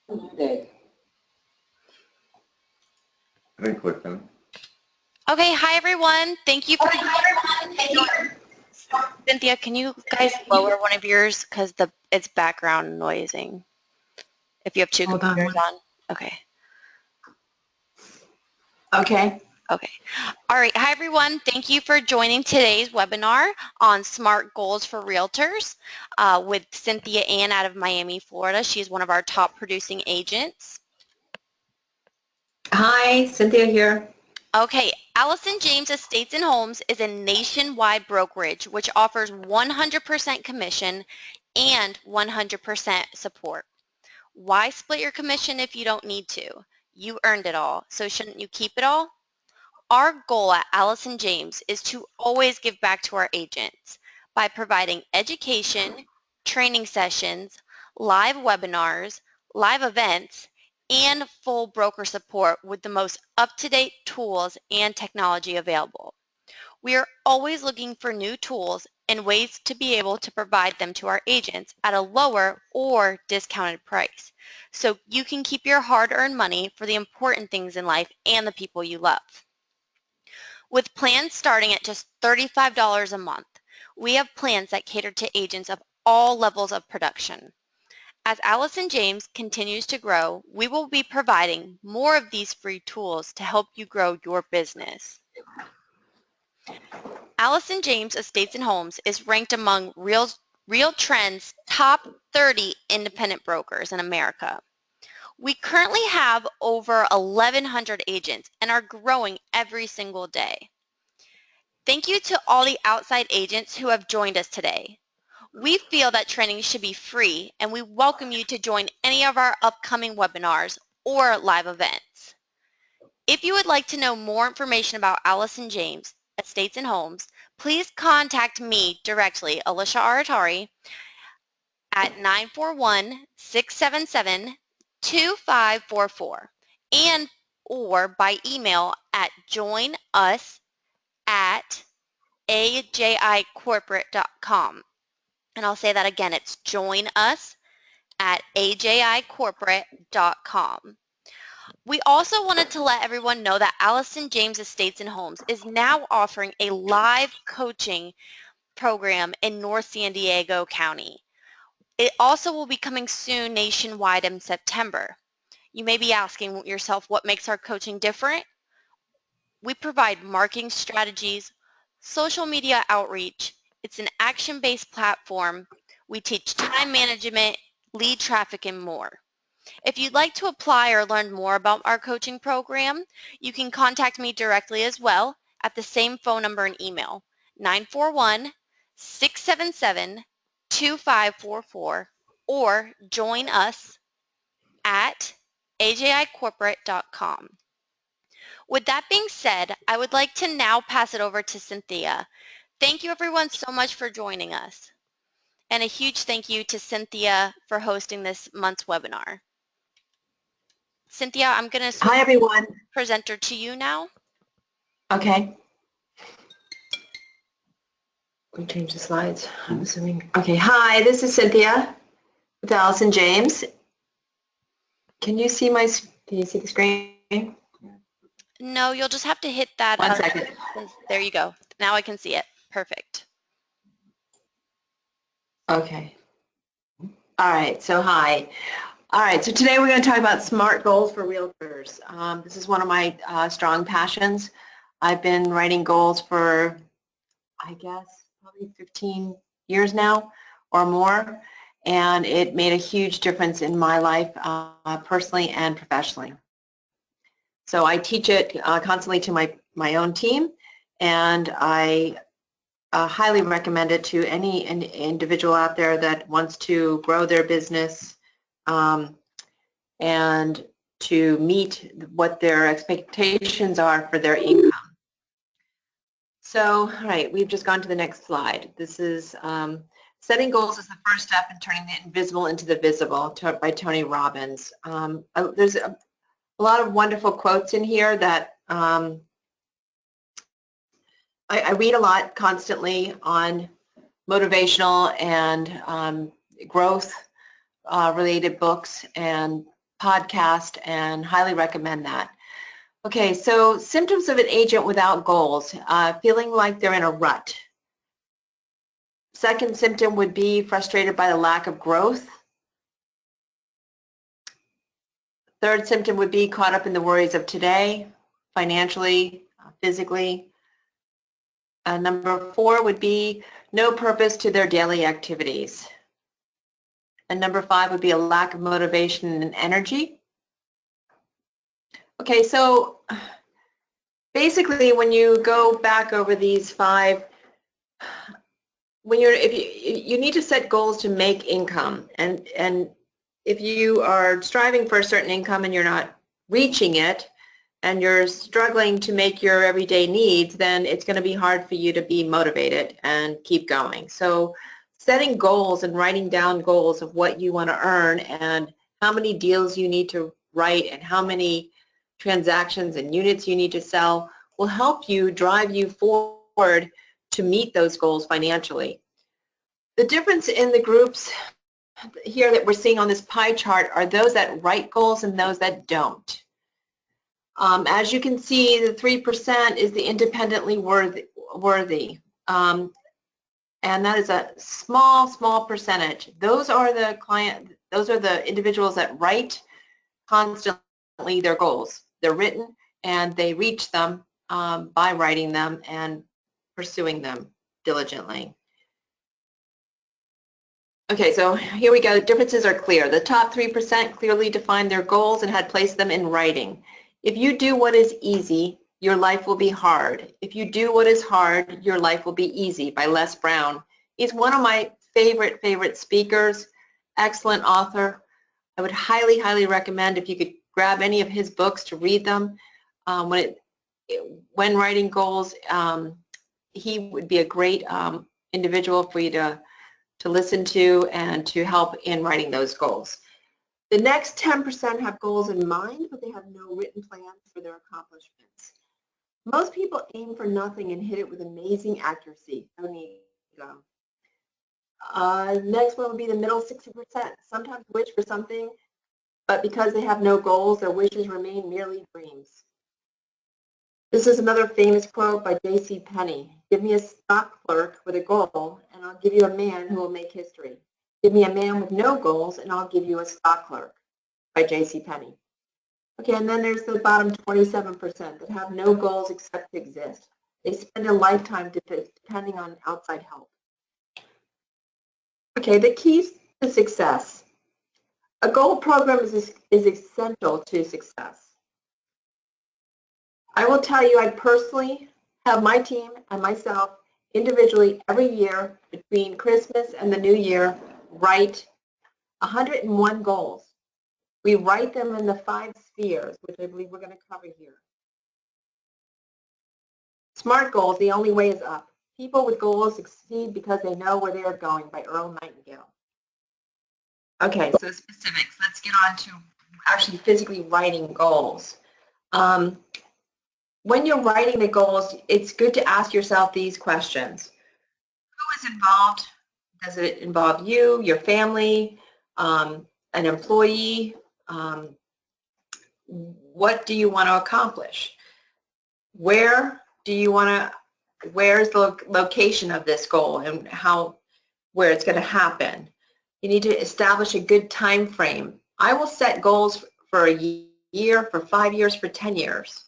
Very quick then. Okay, hi everyone. Thank you for Cynthia, can you guys lower one of yours because it's background noising? If you have two computers on. Okay. Okay. Okay. All right. Hi everyone. Thank you for joining today's webinar on SMART goals for realtors with Cinthia Ane out of Miami, Florida. She's one of our top producing agents. Hi, Cynthia here. Okay, Allison James Estates and Homes is a nationwide brokerage which offers 100% commission and 100% support. Why split your commission if you don't need to? You earned it all, so shouldn't you keep it all? Our goal at Allison James is to always give back to our agents by providing education, training sessions, live webinars, live events, and full broker support with the most up-to-date tools and technology available. We are always looking for new tools and ways to be able to provide them to our agents at a lower or discounted price, so you can keep your hard-earned money for the important things in life and the people you love. With plans starting at just $35 a month, we have plans that cater to agents of all levels of production. As Allison James continues to grow, we will be providing more of these free tools to help you grow your business. Allison James Estates and Homes is ranked among RealTrend's top 30 independent brokers in America. We currently have over 1,100 agents and are growing every single day. Thank you to all the outside agents who have joined us today. We feel that training should be free, and we welcome you to join any of our upcoming webinars or live events. If you would like to know more information about Allison James Estates and Homes, please contact me directly, Alicia Aratari, at 941-677-2544 and or by email at joinus@ajicorporate.com. And I'll say that again, it's joinus@ajicorporate.com. We also wanted to let everyone know that Allison James Estates and Homes is now offering a live coaching program in North San Diego County. It also will be coming soon nationwide in September. You may be asking yourself what makes our coaching different? We provide marketing strategies, social media outreach. It's an action-based platform. We teach time management, lead traffic, and more. If you'd like to apply or learn more about our coaching program, you can contact me directly as well at the same phone number and email, 941-677-2544, or join us at ajicorporate.com. With that being said, I would like to now pass it over to Cynthia. Thank you everyone so much for joining us. And a huge thank you to Cynthia for hosting this month's webinar. Cynthia, I'm going to switch Hi, everyone. Presenter to you now. Okay. Let me change the slides, I'm assuming. Okay, hi, this is Cynthia with Allison James. Can you see the screen? No, you'll just have to hit that. 1 second. There you go. Now I can see it. Perfect. Okay. All right, so hi. All right, so today we're going to talk about SMART goals for realtors. This is one of my strong passions. I've been writing goals for, I guess, probably 15 years now or more, and it made a huge difference in my life personally and professionally. So I teach it constantly to my own team, and I highly recommend it to any individual out there that wants to grow their business and to meet what their expectations are for their income. So, all right, we've just gone to the next slide. This is setting goals is the first step in turning the invisible into the visible by Tony Robbins. There's a lot of wonderful quotes in here that I read a lot constantly on motivational and growth related books, and podcast and highly recommend that. Okay, so symptoms of an agent without goals, feeling like they're in a rut. Second symptom would be frustrated by the lack of growth. Third symptom would be caught up in the worries of today, financially, physically. Number 4 would be no purpose to their daily activities. And number 5 would be a lack of motivation and energy. Okay, so basically when you go back over these 5, if you need to set goals to make income, and if you are striving for a certain income and you're not reaching it, and you're struggling to make your everyday needs, then it's going to be hard for you to be motivated and keep going. So setting goals and writing down goals of what you want to earn and how many deals you need to write and how many transactions and units you need to sell will help you drive you forward to meet those goals financially. The difference in the groups here that we're seeing on this pie chart are those that write goals and those that don't. As you can see, the 3% is the independently worthy. And that is a small percentage. Those are the individuals that write constantly their goals. They're written and they reach them by writing them and pursuing them diligently. Okay, so here we go. The differences are clear. The top 3% clearly defined their goals and had placed them in writing. If you do what is easy, your life will be hard. If you do what is hard, your life will be easy, by Les Brown. He's one of my favorite speakers, excellent author. I would highly recommend if you could grab any of his books to read them. When writing goals, he would be a great individual for you to listen to and to help in writing those goals. The next 10% have goals in mind, but they have no written plans for their accomplishments. Most people aim for nothing and hit it with amazing accuracy. No need to go. Next one would be the middle 60%. Sometimes wish for something, but because they have no goals, their wishes remain merely dreams. This is another famous quote by J.C. Penney. Give me a stock clerk with a goal, and I'll give you a man who will make history. Give me a man with no goals, and I'll give you a stock clerk, by J.C. Penney. Okay, and then there's the bottom 27% that have no goals except to exist. They spend a lifetime depending on outside help. Okay, the keys to success. A goal program is essential to success. I will tell you, I personally have my team and myself individually every year between Christmas and the New Year write 101 goals. We write them in the 5 spheres, which I believe we're going to cover here. SMART goals, the only way is up. People with goals succeed because they know where they are going, by Earl Nightingale. Okay, so specifics. Let's get on to actually physically writing goals. When you're writing the goals, it's good to ask yourself these questions. Who is involved? Does it involve you, your family, an employee? What do you want to accomplish? Where's the location of this goal and where it's going to happen? You need to establish a good time frame. I will set goals for a year, for 5 years, for 10 years.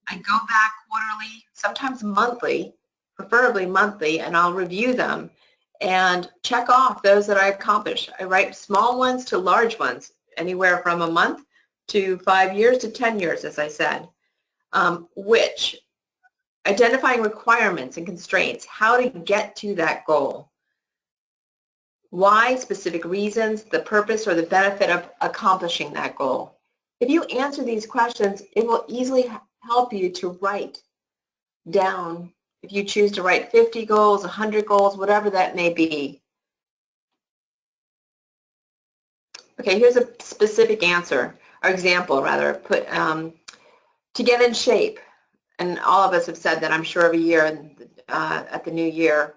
I go back quarterly, sometimes monthly, preferably monthly, and I'll review them and check off those that I accomplish. I write small ones to large ones, anywhere from a month to 5 years to 10 years, as I said. Identifying requirements and constraints, how to get to that goal. Why, specific reasons, the purpose or the benefit of accomplishing that goal. If you answer these questions, it will easily help you to write down, if you choose to write 50 goals, 100 goals, whatever that may be. Okay, here's a specific answer, or example rather, to get in shape. And all of us have said that, I'm sure, every year at the new year.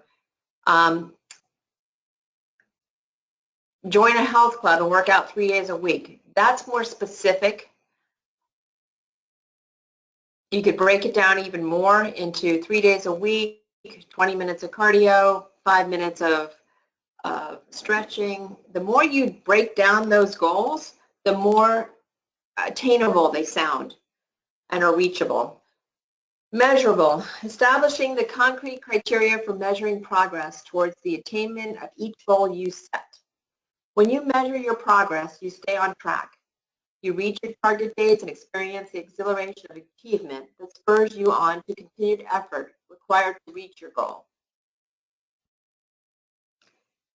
join a health club and work out 3 days a week. That's more specific. You could break it down even more into 3 days a week, 20 minutes of cardio, 5 minutes of stretching. The more you break down those goals, the more attainable they sound and are reachable. Measurable, establishing the concrete criteria for measuring progress towards the attainment of each goal you set. When you measure your progress, you stay on track. You reach your target dates and experience the exhilaration of achievement that spurs you on to continued effort required to reach your goal.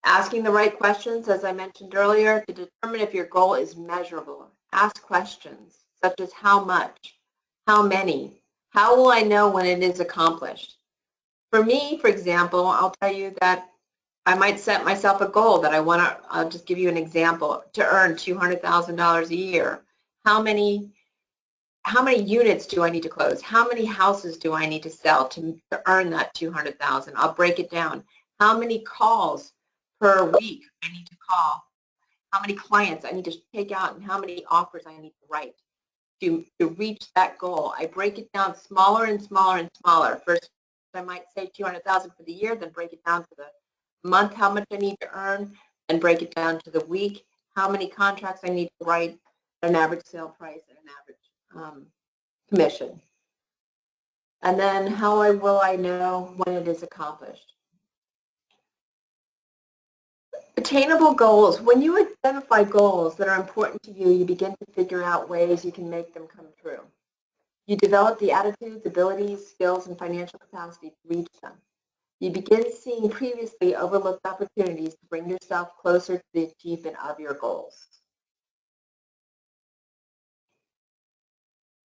Asking the right questions, as I mentioned earlier, to determine if your goal is measurable. Ask questions such as how much, how many, how will I know when it is accomplished? For me, for example, I'll tell you that I might set myself a goal that I want to, I'll just give you an example, to earn $200,000 a year. How many units do I need to close? How many houses do I need to sell to earn that $200,000? I'll break it down. How many calls per week I need to call? How many clients I need to take out and how many offers I need to write to reach that goal? I break it down smaller and smaller and smaller. First, I might say $200,000 for the year, then break it down to the month, how much I need to earn, and break it down to the week, how many contracts I need to write, an average sale price, and an average commission. And then how will I know when it is accomplished? Attainable goals. When you identify goals that are important to you, you begin to figure out ways you can make them come true. You develop the attitudes, abilities, skills, and financial capacity to reach them. You begin seeing previously overlooked opportunities to bring yourself closer to the achievement of your goals.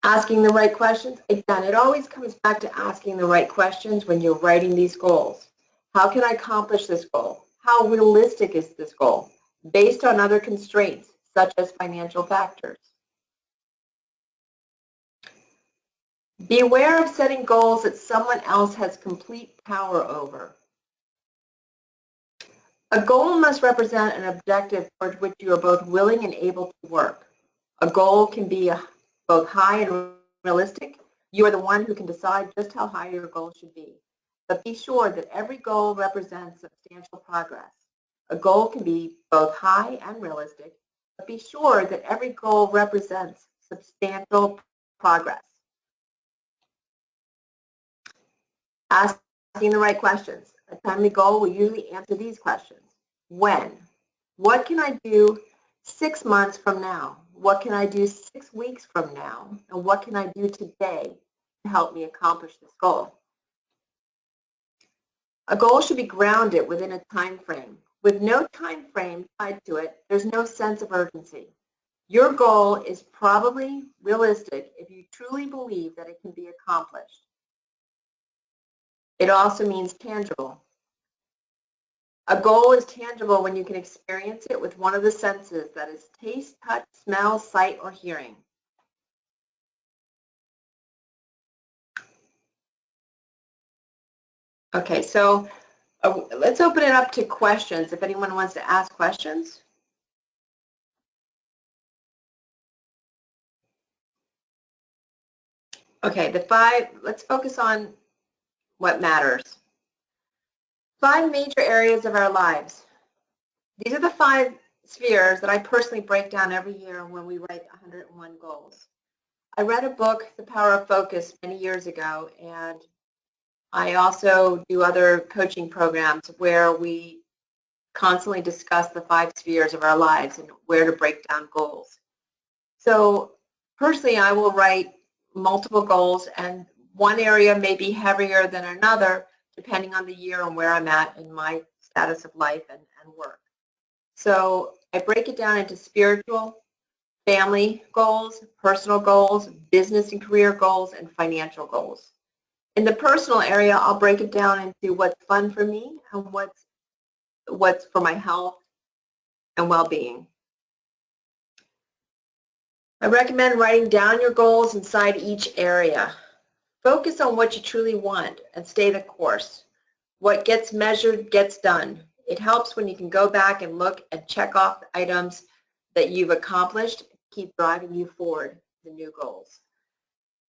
Asking the right questions. Again, it always comes back to asking the right questions when you're writing these goals. How can I accomplish this goal? How realistic is this goal? Based on other constraints, such as financial factors. Beware of setting goals that someone else has complete power over. A goal must represent an objective toward which you are both willing and able to work. A goal can be both high and realistic. You are the one who can decide just how high your goal should be. But be sure that every goal represents substantial progress. A goal can be both high and realistic, but be sure that every goal represents substantial progress. Asking the right questions. A timely goal will usually answer these questions. When? What can I do 6 months from now? What can I do 6 weeks from now? And what can I do today to help me accomplish this goal? A goal should be grounded within a time frame. With no time frame tied to it, there's no sense of urgency. Your goal is probably realistic if you truly believe that it can be accomplished. It also means tangible. A goal is tangible when you can experience it with one of the senses, that is taste, touch, smell, sight, or hearing. Okay, so let's open it up to questions if anyone wants to ask questions. Okay, let's focus on what matters. 5 major areas of our lives. These are the 5 spheres that I personally break down every year when we write 101 goals. I read a book, The Power of Focus, many years ago, and I also do other coaching programs where we constantly discuss the 5 spheres of our lives and where to break down goals. So personally, I will write multiple goals, and one area may be heavier than another depending on the year and where I'm at in my status of life and work. So I break it down into spiritual, family goals, personal goals, business and career goals, and financial goals. In the personal area, I'll break it down into what's fun for me and what's for my health and well-being. I recommend writing down your goals inside each area. Focus on what you truly want and stay the course. What gets measured gets done. It helps when you can go back and look and check off the items that you've accomplished, keep driving you forward to new goals.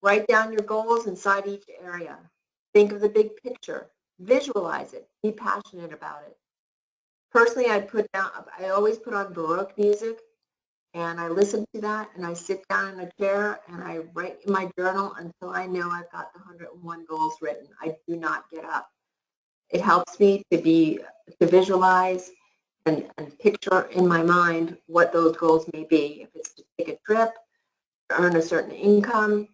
Write down your goals inside each area. Think of the big picture. Visualize it. Be passionate about it. Personally, I always put on Baroque music, and I listen to that, and I sit down in a chair, and I write in my journal until I know I've got the 101 goals written. I do not get up. It helps me to visualize and picture in my mind what those goals may be. If it's to take a trip, to earn a certain income.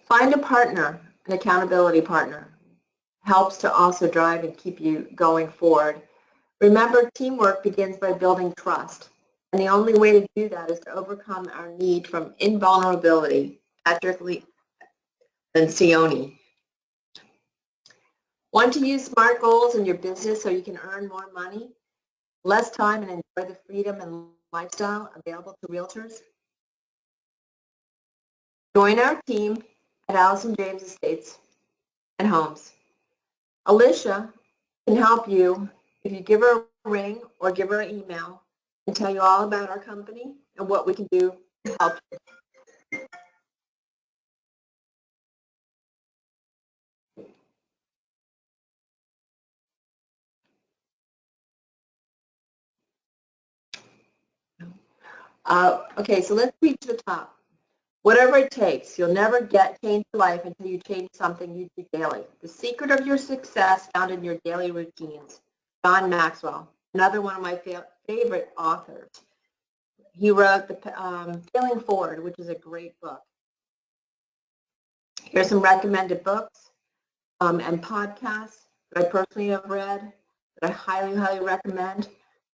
Find a partner, an accountability partner. Helps to also drive and keep you going forward. Remember, teamwork begins by building trust. And the only way to do that is to overcome our need from invulnerability. Patrick Lencioni. Want to use SMART goals in your business so you can earn more money, less time, and enjoy the freedom and lifestyle available to realtors? Join our team at Allison James Estates and Homes. Alicia can help you if you give her a ring or give her an email and tell you all about our company and what we can do to help you. Okay, so let's reach the top. Whatever it takes, you'll never change your life until you change something you do daily. The secret of your success found in your daily routines. John Maxwell, another one of my favorite authors. He wrote Failing Forward, which is a great book. Here's some recommended books and podcasts that I personally have read that I highly, highly recommend.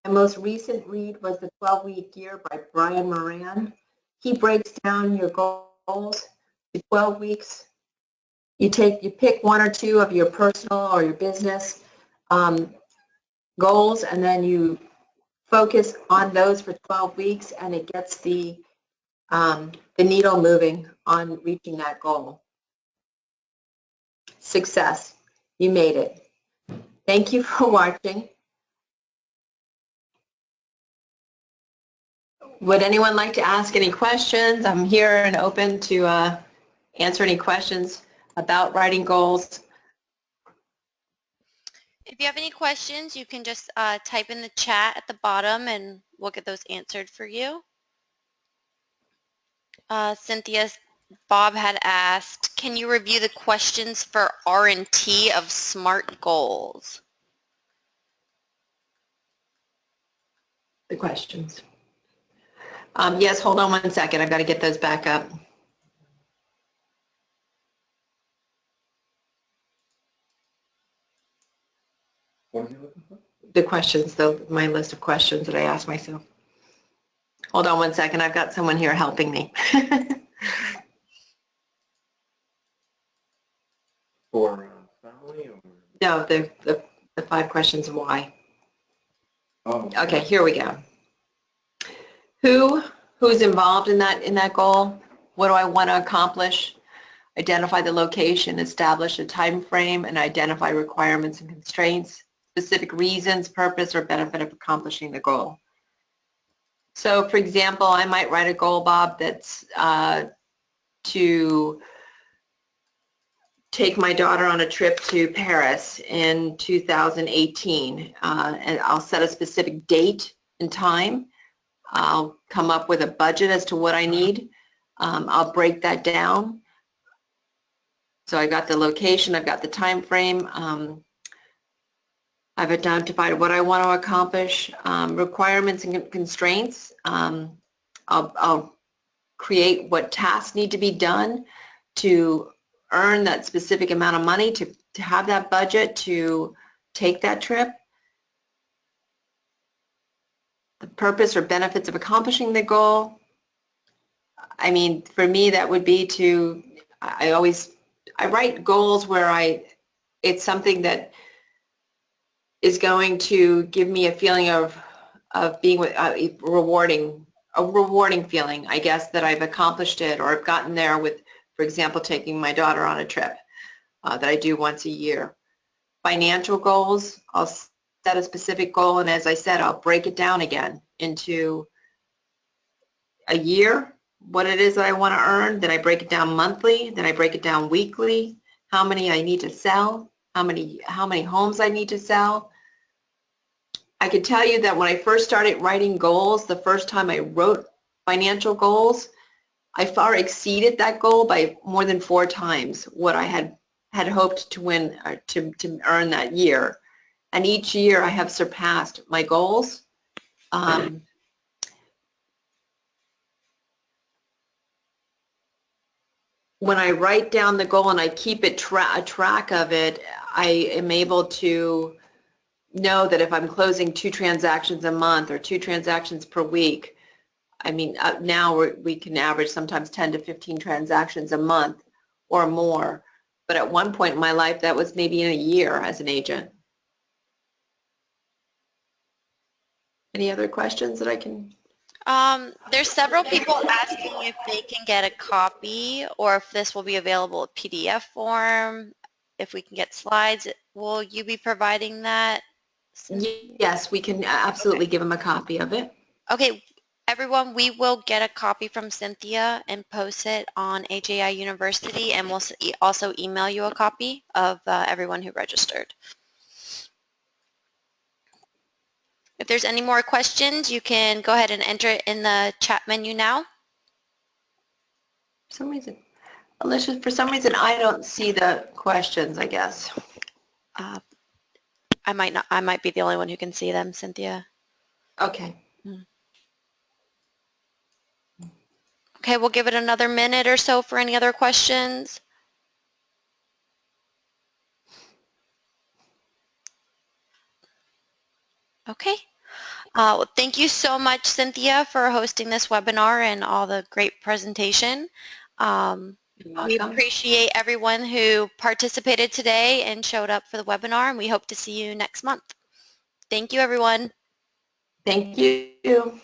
My most recent read was The 12-Week Year by Brian Moran. He breaks down your goals to 12 weeks. You pick one or two of your personal or your business goals, and then you focus on those for 12 weeks, and it gets the needle moving on reaching that goal. Success. You made it. Thank you for watching. Would anyone like to ask any questions? I'm here and open to answer any questions about writing goals. If you have any questions, you can just type in the chat at the bottom and we'll get those answered for you. Cynthia, Bob had asked, can you review the questions for R&T of SMART goals? The questions. Yes, hold on one second. I've got to get those back up. What are you looking for? The questions, my list of questions that I asked myself. Hold on one second. I've got someone here helping me. For family or? No, the 5 questions of why. Oh. Okay, here we go. Who's involved in that goal? What do I want to accomplish? Identify the location, establish a time frame, and identify requirements and constraints, specific reasons, purpose, or benefit of accomplishing the goal. So, for example, I might write a goal, Bob, that's to take my daughter on a trip to Paris in 2018, and I'll set a specific date and time. I'll come up with a budget as to what I need. I'll break that down. So I got the location, I've got the time frame, I've identified what I want to accomplish, requirements and constraints. I'll create what tasks need to be done to earn that specific amount of money, to have that budget to take that trip. The purpose or benefits of accomplishing the goal. I mean, for me, that would be to, I write goals where it's something that is going to give me a feeling of being with, a rewarding feeling, I guess, that I've accomplished it or I've gotten there with, for example, taking my daughter on a trip that I do once a year. financial goals. I'll set a specific goal, and as I said, I'll break it down again into a year, what it is that I want to earn. Then I break it down monthly. Then I break it down weekly, how many I need to sell, how many homes I need to sell. I could tell you that when I first started writing goals, the first time I wrote financial goals, I far exceeded that goal by more than 4 times what I had hoped to win or to earn that year. And each year I have surpassed my goals. When I write down the goal and I keep a track of it, I am able to know that if I'm closing 2 transactions a month or 2 transactions per week, I mean, now we can average sometimes 10 to 15 transactions a month or more. But at one point in my life, that was maybe in a year as an agent. Any other questions that I can? There's several people asking if they can get a copy or if this will be available in PDF form, if we can get slides. Will you be providing that? Yes, we can absolutely give them a copy of it. Okay, everyone, we will get a copy from Cinthia and post it on AJI University, and we'll also email you a copy of everyone who registered. If there's any more questions, you can go ahead and enter it in the chat menu now. For some reason, Alicia, for some reason, I don't see the questions, I guess. I might be the only one who can see them, Cinthia. Okay. Okay, we'll give it another minute or so for any other questions. Okay. Well, thank you so much, Cinthia, for hosting this webinar and all the great presentation. We appreciate everyone who participated today and showed up for the webinar, and we hope to see you next month. Thank you, everyone. Thank you.